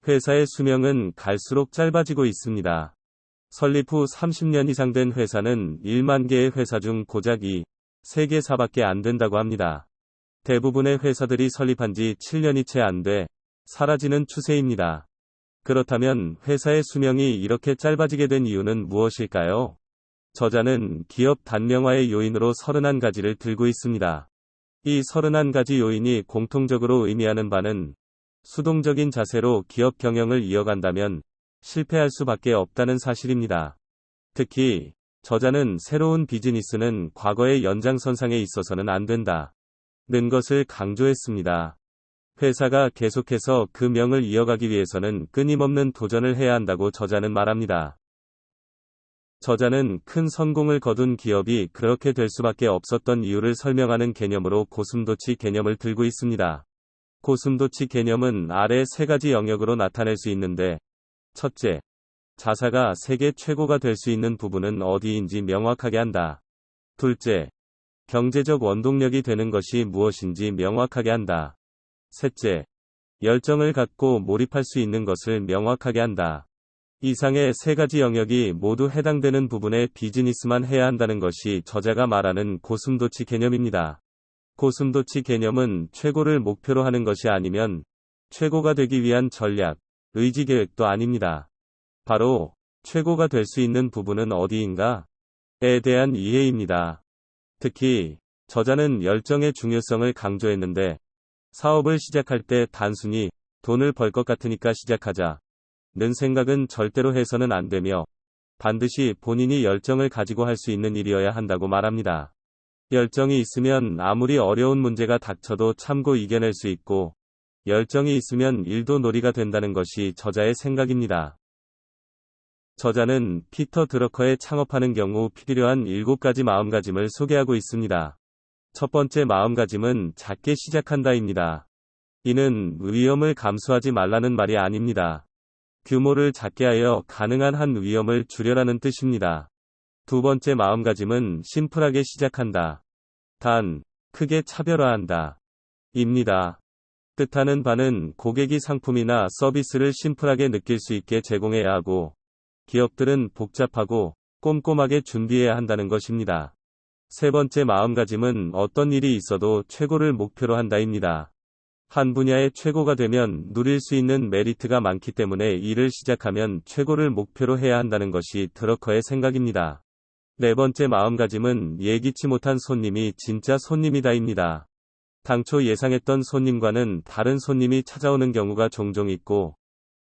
회사의 수명은 갈수록 짧아지고 있습니다. 설립 후 30년 이상 된 회사는 1만 개의 회사 중 고작 3개사밖에 안 된다고 합니다. 대부분의 회사들이 설립한 지 7년이 채 안 돼 사라지는 추세입니다. 그렇다면 회사의 수명이 이렇게 짧아지게 된 이유는 무엇일까요? 저자는 기업 단명화의 요인으로 31가지를 들고 있습니다. 이 31가지 요인이 공통적으로 의미하는 바는 수동적인 자세로 기업 경영을 이어간다면 실패할 수밖에 없다는 사실입니다. 특히 저자는 새로운 비즈니스는 과거의 연장선상에 있어서는 안 된다는 것을 강조했습니다. 회사가 계속해서 그 명을 이어가기 위해서는 끊임없는 도전을 해야 한다고 저자는 말합니다. 저자는 큰 성공을 거둔 기업이 그렇게 될 수밖에 없었던 이유를 설명하는 개념으로 고슴도치 개념을 들고 있습니다. 고슴도치 개념은 아래 3가지 영역으로 나타낼 수 있는데, 첫째, 자사가 세계 최고가 될 수 있는 부분은 어디인지 명확하게 한다. 둘째, 경제적 원동력이 되는 것이 무엇인지 명확하게 한다. 셋째, 열정을 갖고 몰입할 수 있는 것을 명확하게 한다. 이상의 3가지 영역이 모두 해당되는 부분의 비즈니스만 해야 한다는 것이 저자가 말하는 고슴도치 개념입니다. 고슴도치 개념은 최고를 목표로 하는 것이 아니면 최고가 되기 위한 전략, 의지 계획도 아닙니다. 바로 최고가 될 수 있는 부분은 어디인가에 대한 이해입니다. 특히 저자는 열정의 중요성을 강조했는데, 사업을 시작할 때 단순히 돈을 벌 것 같으니까 시작하자는 생각은 절대로 해서는 안 되며 반드시 본인이 열정을 가지고 할 수 있는 일이어야 한다고 말합니다. 열정이 있으면 아무리 어려운 문제가 닥쳐도 참고 이겨낼 수 있고, 열정이 있으면 일도 놀이가 된다는 것이 저자의 생각입니다. 저자는 피터 드러커의 창업하는 경우 필요한 7가지 마음가짐을 소개하고 있습니다. 첫 번째 마음가짐은 작게 시작한다입니다. 이는 위험을 감수하지 말라는 말이 아닙니다. 규모를 작게 하여 가능한 한 위험을 줄여라는 뜻입니다. 두 번째 마음가짐은 심플하게 시작한다. 단, 크게 차별화한다. 입니다. 뜻하는 바는 고객이 상품이나 서비스를 심플하게 느낄 수 있게 제공해야 하고, 기업들은 복잡하고 꼼꼼하게 준비해야 한다는 것입니다. 세 번째 마음가짐은 어떤 일이 있어도 최고를 목표로 한다입니다. 한 분야의 최고가 되면 누릴 수 있는 메리트가 많기 때문에 일을 시작하면 최고를 목표로 해야 한다는 것이 드러커의 생각입니다. 네 번째 마음가짐은 예기치 못한 손님이 진짜 손님이다입니다. 당초 예상했던 손님과는 다른 손님이 찾아오는 경우가 종종 있고,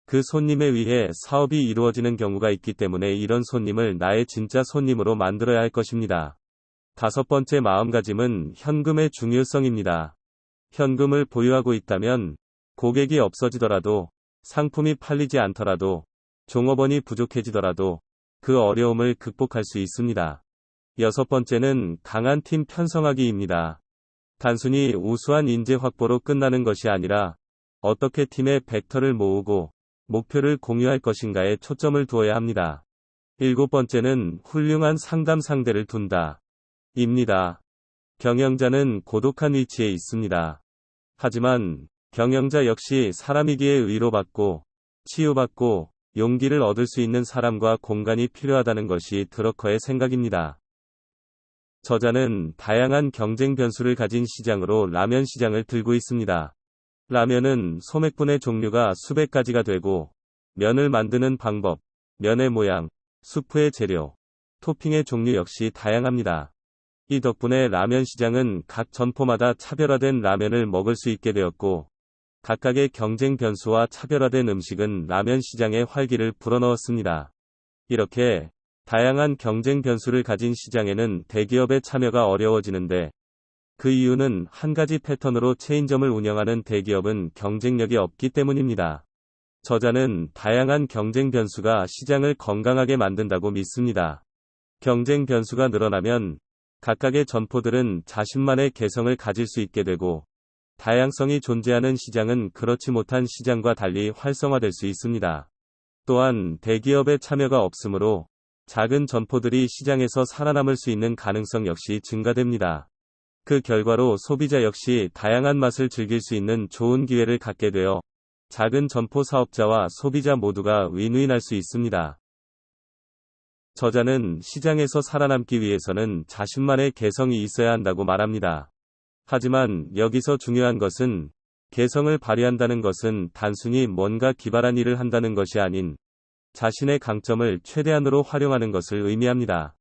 그 손님에 의해 사업이 이루어지는 경우가 있기 때문에 이런 손님을 나의 진짜 손님으로 만들어야 할 것입니다. 다섯 번째 마음가짐은 현금의 중요성입니다. 현금을 보유하고 있다면 고객이 없어지더라도, 상품이 팔리지 않더라도, 종업원이 부족해지더라도 그 어려움을 극복할 수 있습니다. 여섯 번째는 강한 팀 편성하기입니다. 단순히 우수한 인재 확보로 끝나는 것이 아니라 어떻게 팀의 벡터를 모으고 목표를 공유할 것인가에 초점을 두어야 합니다. 일곱 번째는 훌륭한 상담 상대를 둔다. 입니다. 경영자는 고독한 위치에 있습니다. 하지만 경영자 역시 사람이기에 위로받고 치유받고 용기를 얻을 수 있는 사람과 공간이 필요하다는 것이 드러커의 생각입니다. 저자는 다양한 경쟁 변수를 가진 시장으로 라면 시장을 들고 있습니다. 라면은 소맥분의 종류가 수백 가지가 되고, 면을 만드는 방법, 면의 모양, 수프의 재료, 토핑의 종류 역시 다양합니다. 이 덕분에 라면 시장은 각 점포마다 차별화된 라면을 먹을 수 있게 되었고, 각각의 경쟁 변수와 차별화된 음식은 라면 시장에 활기를 불어넣었습니다. 이렇게 다양한 경쟁 변수를 가진 시장에는 대기업의 참여가 어려워지는데, 그 이유는 한 가지 패턴으로 체인점을 운영하는 대기업은 경쟁력이 없기 때문입니다. 저자는 다양한 경쟁 변수가 시장을 건강하게 만든다고 믿습니다. 경쟁 변수가 늘어나면 각각의 점포들은 자신만의 개성을 가질 수 있게 되고, 다양성이 존재하는 시장은 그렇지 못한 시장과 달리 활성화될 수 있습니다. 또한 대기업의 참여가 없으므로 작은 점포들이 시장에서 살아남을 수 있는 가능성 역시 증가됩니다. 그 결과로 소비자 역시 다양한 맛을 즐길 수 있는 좋은 기회를 갖게 되어 작은 점포 사업자와 소비자 모두가 윈윈할 수 있습니다. 저자는 시장에서 살아남기 위해서는 자신만의 개성이 있어야 한다고 말합니다. 하지만 여기서 중요한 것은 개성을 발휘한다는 것은 단순히 뭔가 기발한 일을 한다는 것이 아닌 자신의 강점을 최대한으로 활용하는 것을 의미합니다.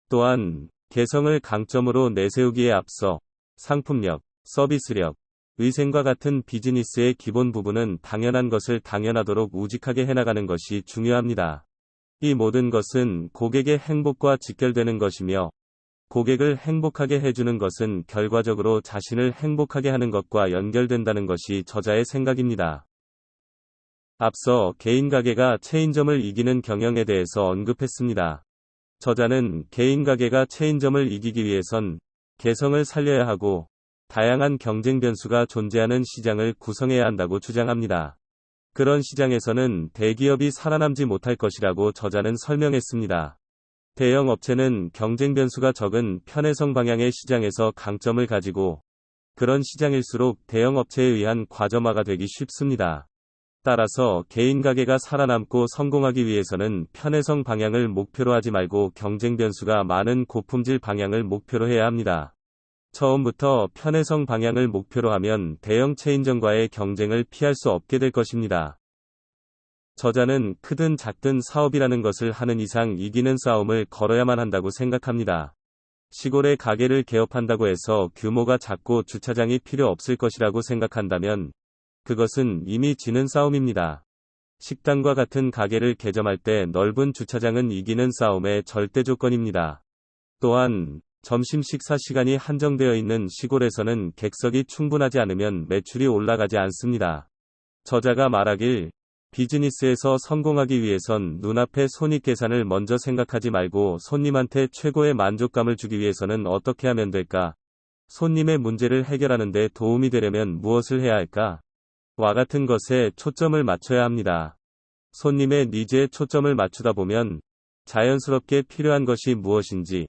또한 개성을 강점으로 내세우기에 앞서 상품력, 서비스력, 위생과 같은 비즈니스의 기본 부분은 당연한 것을 당연하도록 우직하게 해나가는 것이 중요합니다. 이 모든 것은 고객의 행복과 직결되는 것이며 고객을 행복하게 해주는 것은 결과적으로 자신을 행복하게 하는 것과 연결된다는 것이 저자의 생각입니다. 앞서 개인 가게가 체인점을 이기는 경영에 대해서 언급했습니다. 저자는 개인 가게가 체인점을 이기기 위해선 개성을 살려야 하고 다양한 경쟁 변수가 존재하는 시장을 구성해야 한다고 주장합니다. 그런 시장에서는 대기업이 살아남지 못할 것이라고 저자는 설명했습니다. 대형 업체는 경쟁 변수가 적은 편의성 방향의 시장에서 강점을 가지고 그런 시장일수록 대형 업체에 의한 과점화가 되기 쉽습니다. 따라서 개인 가게가 살아남고 성공하기 위해서는 편의성 방향을 목표로 하지 말고 경쟁 변수가 많은 고품질 방향을 목표로 해야 합니다. 처음부터 편의성 방향을 목표로 하면 대형 체인점과의 경쟁을 피할 수 없게 될 것입니다. 저자는 크든 작든 사업이라는 것을 하는 이상 이기는 싸움을 걸어야만 한다고 생각합니다. 시골의 가게를 개업한다고 해서 규모가 작고 주차장이 필요 없을 것이라고 생각한다면 그것은 이미 지는 싸움입니다. 식당과 같은 가게를 개점할 때 넓은 주차장은 이기는 싸움의 절대 조건입니다. 또한 점심 식사 시간이 한정되어 있는 시골에서는 객석이 충분하지 않으면 매출이 올라가지 않습니다. 저자가 말하길 비즈니스에서 성공하기 위해선 눈앞의 손익 계산을 먼저 생각하지 말고 손님한테 최고의 만족감을 주기 위해서는 어떻게 하면 될까? 손님의 문제를 해결하는 데 도움이 되려면 무엇을 해야 할까? 와 같은 것에 초점을 맞춰야 합니다. 손님의 니즈에 초점을 맞추다 보면 자연스럽게 필요한 것이 무엇인지,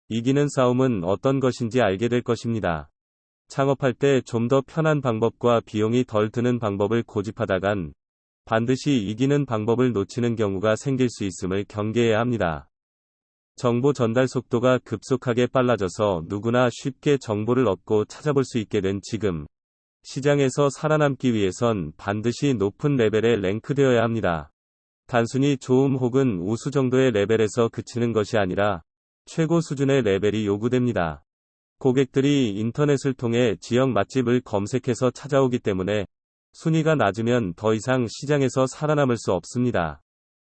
이기는 싸움은 어떤 것인지 알게 될 것입니다. 창업할 때 좀 더 편한 방법과 비용이 덜 드는 방법을 고집하다간 반드시 이기는 방법을 놓치는 경우가 생길 수 있음을 경계해야 합니다. 정보 전달 속도가 급속하게 빨라져서 누구나 쉽게 정보를 얻고 찾아볼 수 있게 된 지금, 시장에서 살아남기 위해선 반드시 높은 레벨에 랭크되어야 합니다. 단순히 좋음 혹은 우수 정도의 레벨에서 그치는 것이 아니라 최고 수준의 레벨이 요구됩니다. 고객들이 인터넷을 통해 지역 맛집을 검색해서 찾아오기 때문에 순위가 낮으면 더 이상 시장에서 살아남을 수 없습니다.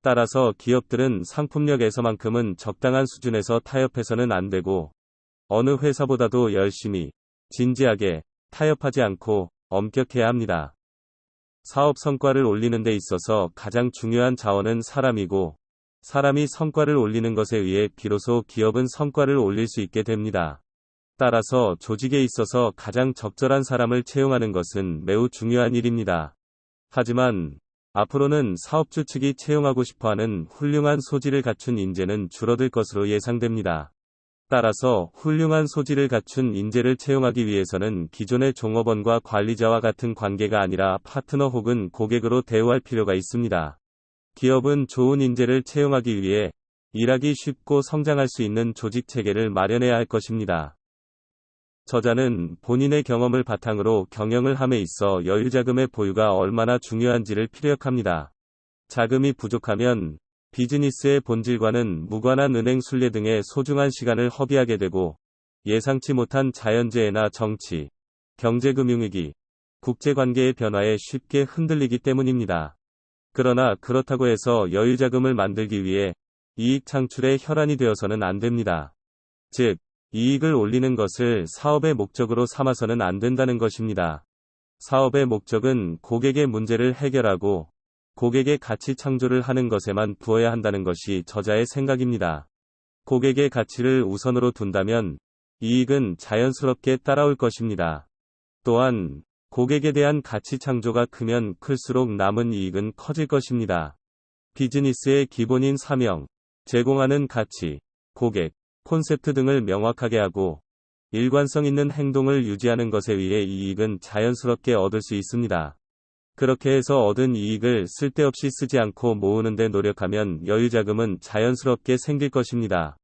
따라서 기업들은 상품력에서만큼은 적당한 수준에서 타협해서는 안 되고 어느 회사보다도 열심히, 진지하게 타협하지 않고 엄격해야 합니다. 사업 성과를 올리는 데 있어서 가장 중요한 자원은 사람이고 사람이 성과를 올리는 것에 의해 비로소 기업은 성과를 올릴 수 있게 됩니다. 따라서 조직에 있어서 가장 적절한 사람을 채용하는 것은 매우 중요한 일입니다. 하지만 앞으로는 사업주 측이 채용하고 싶어하는 훌륭한 소질을 갖춘 인재는 줄어들 것으로 예상됩니다. 따라서 훌륭한 소질을 갖춘 인재를 채용하기 위해서는 기존의 종업원과 관리자와 같은 관계가 아니라 파트너 혹은 고객으로 대우할 필요가 있습니다. 기업은 좋은 인재를 채용하기 위해 일하기 쉽고 성장할 수 있는 조직 체계를 마련해야 할 것입니다. 저자는 본인의 경험을 바탕으로 경영을 함에 있어 여유자금의 보유가 얼마나 중요한지를 피력합니다. 자금이 부족하면 비즈니스의 본질과는 무관한 은행 순례 등의 소중한 시간을 허비하게 되고 예상치 못한 자연재해나 정치, 경제금융위기, 국제관계의 변화에 쉽게 흔들리기 때문입니다. 그러나 그렇다고 해서 여유자금을 만들기 위해 이익 창출의 혈안이 되어서는 안 됩니다. 즉, 이익을 올리는 것을 사업의 목적으로 삼아서는 안 된다는 것입니다. 사업의 목적은 고객의 문제를 해결하고 고객의 가치 창조를 하는 것에만 부어야 한다는 것이 저자의 생각입니다. 고객의 가치를 우선으로 둔다면 이익은 자연스럽게 따라올 것입니다. 또한 고객에 대한 가치 창조가 크면 클수록 남은 이익은 커질 것입니다. 비즈니스의 기본인 사명, 제공하는 가치, 고객, 콘셉트 등을 명확하게 하고 일관성 있는 행동을 유지하는 것에 의해 이익은 자연스럽게 얻을 수 있습니다. 그렇게 해서 얻은 이익을 쓸데없이 쓰지 않고 모으는 데 노력하면 여유자금은 자연스럽게 생길 것입니다.